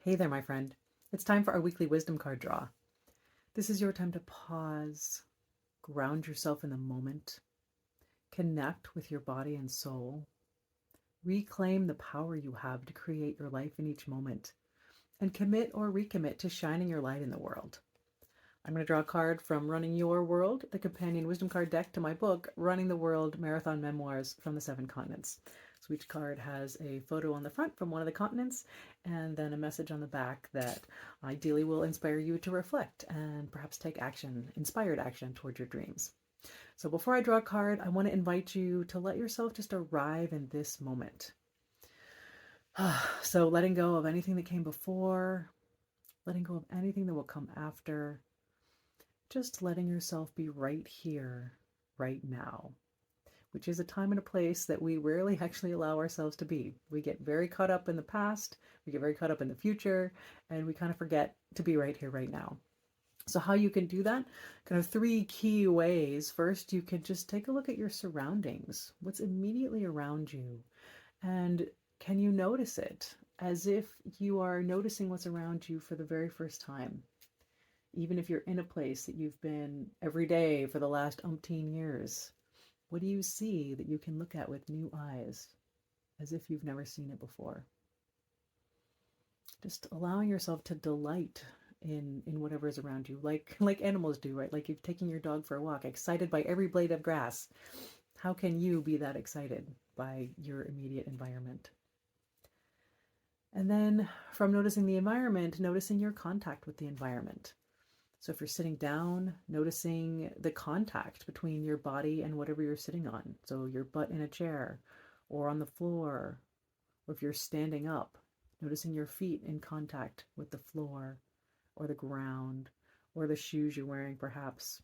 Hey there, my friend. It's time for our weekly wisdom card draw. This is your time to pause, ground yourself in the moment, connect with your body and soul, reclaim the power you have to create your life in each moment, and commit or recommit to shining your light in the world. I'm going to draw a card from Running Your World, the companion wisdom card deck to my book, Running the World Marathon Memoirs from the Seven Continents. So each card has a photo on the front from one of the continents and then a message on the back that ideally will inspire you to reflect and perhaps take action, inspired action toward your dreams. So before I draw a card, I want to invite you to let yourself just arrive in this moment. So letting go of anything that came before, letting go of anything that will come after, just letting yourself be right here, right now, which is a time and a place that we rarely actually allow ourselves to be. We get very caught up in the past, we get very caught up in the future, and we kind of forget to be right here, right now. So how you can do that? Kind of three key ways. First, you can just take a look at your surroundings. What's immediately around you? And can you notice it as if you are noticing what's around you for the very first time? Even if you're in a place that you've been every day for the last umpteen years, what do you see that you can look at with new eyes as if you've never seen it before? Just allowing yourself to delight in whatever is around you, like animals do, right? Like you're taking your dog for a walk, excited by every blade of grass. How can you be that excited by your immediate environment? And then from noticing the environment, noticing your contact with the environment. So if you're sitting down, noticing the contact between your body and whatever you're sitting on. So your butt in a chair or on the floor, or if you're standing up, noticing your feet in contact with the floor or the ground or the shoes you're wearing perhaps.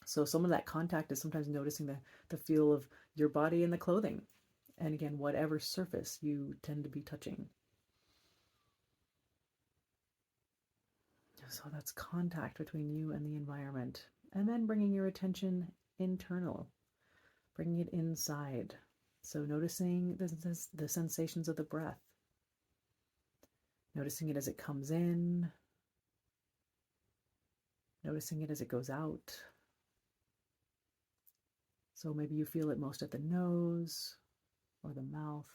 So some of that contact is sometimes noticing the feel of your body and the clothing. And again, whatever surface you tend to be touching. So that's contact between you and the environment. And then bringing your attention internal, bringing it inside. So noticing the sensations of the breath, noticing it as it comes in, noticing it as it goes out. So maybe you feel it most at the nose or the mouth,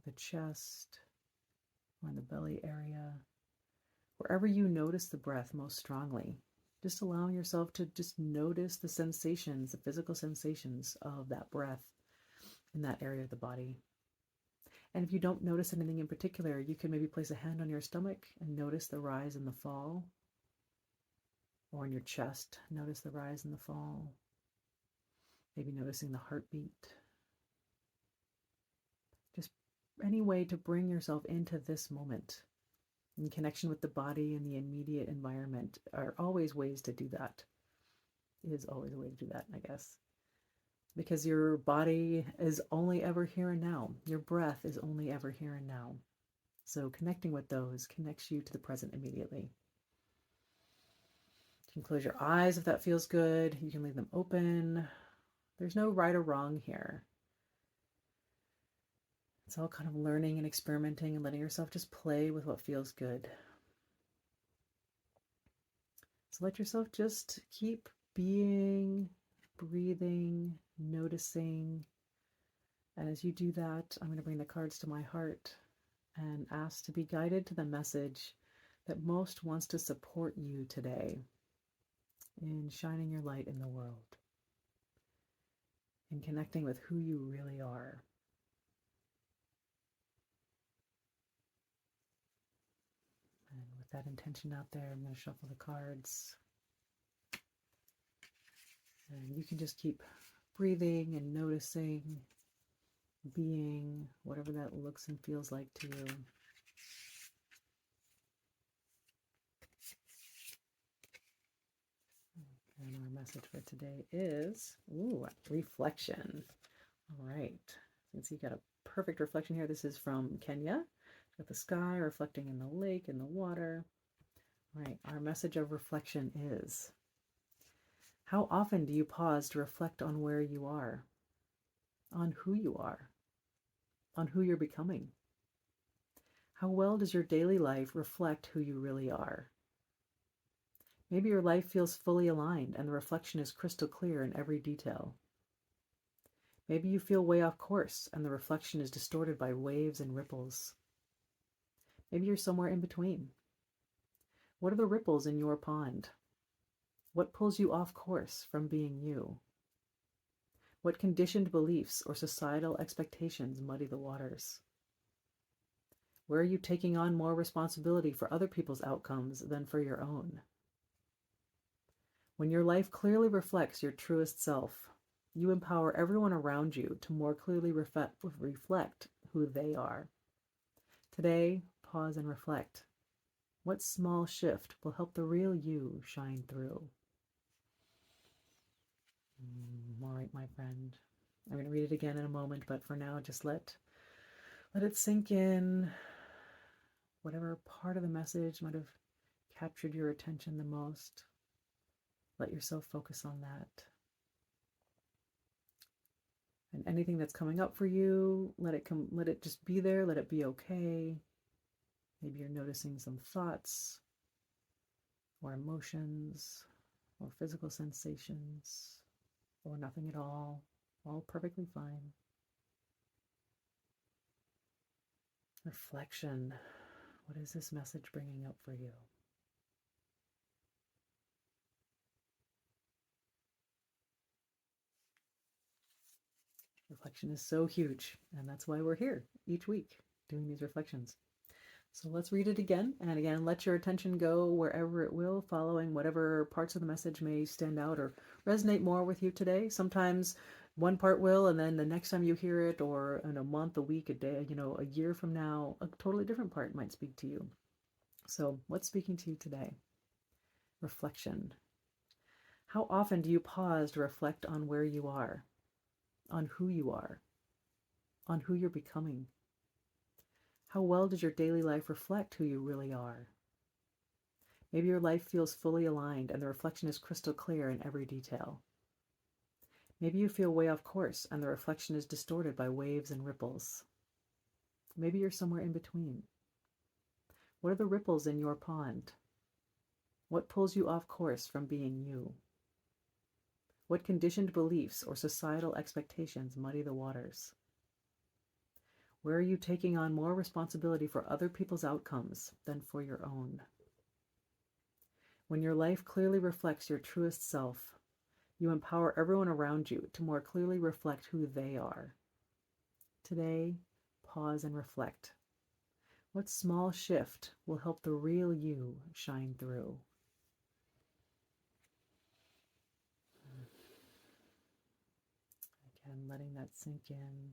the chest, or in the belly area. Wherever you notice the breath most strongly, just allowing yourself to just notice the sensations, the physical sensations of that breath in that area of the body. And if you don't notice anything in particular, you can maybe place a hand on your stomach and notice the rise and the fall. Or on your chest, notice the rise and the fall. Maybe noticing the heartbeat. Just any way to bring yourself into this moment. In connection with the body and the immediate environment are always ways to do that. It is always a way to do that, I guess. Because your body is only ever here and now. Your breath is only ever here and now. So connecting with those connects you to the present immediately. You can close your eyes if that feels good. You can leave them open. There's no right or wrong here. It's all kind of learning and experimenting and letting yourself just play with what feels good. So let yourself just keep being, breathing, noticing. And as you do that, I'm going to bring the cards to my heart and ask to be guided to the message that most wants to support you today in shining your light in the world, in connecting with who you really are. And with that intention out there, I'm going to shuffle the cards. And you can just keep breathing and noticing, being, whatever that looks and feels like to you. And our message for today is, reflection. All right. You can see you got a perfect reflection here. This is from Kenya. Got the sky reflecting in the lake, in the water. All right. Our message of reflection is, how often do you pause to reflect on where you are, on who you are, on who you're becoming? How well does your daily life reflect who you really are? Maybe your life feels fully aligned and the reflection is crystal clear in every detail. Maybe you feel way off course and the reflection is distorted by waves and ripples. Maybe you're somewhere in between. What are the ripples in your pond? What pulls you off course from being you? What conditioned beliefs or societal expectations muddy the waters? Where are you taking on more responsibility for other people's outcomes than for your own? When your life clearly reflects your truest self, you empower everyone around you to more clearly reflect who they are. Today, pause and reflect. What small shift will help the real you shine through? All right, my friend. I'm going to read it again in a moment, but for now, just let it sink in. Whatever part of the message might have captured your attention the most, let yourself focus on that. And anything that's coming up for you, let it just be there, let it be okay. Maybe you're noticing some thoughts or emotions or physical sensations or nothing at all perfectly fine. Reflection. What is this message bringing up for you? Reflection is so huge, and that's why we're here each week doing these reflections. So let's read it again, and again, let your attention go wherever it will, following whatever parts of the message may stand out or resonate more with you today. Sometimes one part will, and then the next time you hear it, or in a month, a week, a day, a year from now, a totally different part might speak to you. So what's speaking to you today? Reflection. How often do you pause to reflect on where you are, on who you are, on who you're becoming? How well does your daily life reflect who you really are? Maybe your life feels fully aligned and the reflection is crystal clear in every detail. Maybe you feel way off course and the reflection is distorted by waves and ripples. Maybe you're somewhere in between. What are the ripples in your pond? What pulls you off course from being you? What conditioned beliefs or societal expectations muddy the waters? Where are you taking on more responsibility for other people's outcomes than for your own? When your life clearly reflects your truest self, you empower everyone around you to more clearly reflect who they are. Today, pause and reflect. What small shift will help the real you shine through? Again, letting that sink in.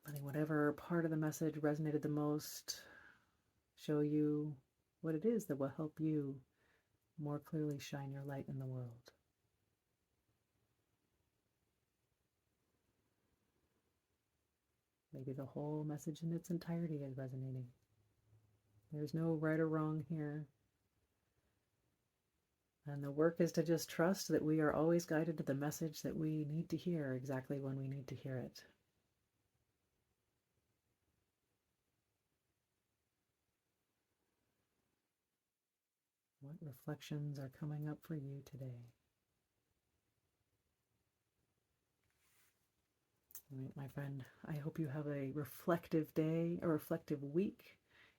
Letting whatever part of the message resonated the most show you what it is that will help you more clearly shine your light in the world. Maybe the whole message in its entirety is resonating. There's no right or wrong here. And the work is to just trust that we are always guided to the message that we need to hear exactly when we need to hear it. What reflections are coming up for you today? All right, my friend, I hope you have a reflective day, a reflective week.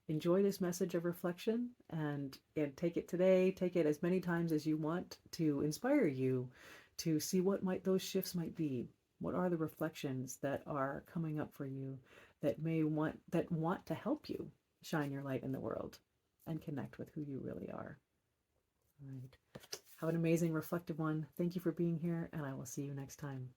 Enjoy this message of reflection and take it today. Take it as many times as you want to inspire you to see what those shifts might be. What are the reflections that are coming up for you that want to help you shine your light in the world and connect with who you really are? All right. Have an amazing reflective one. Thank you for being here, and I will see you next time.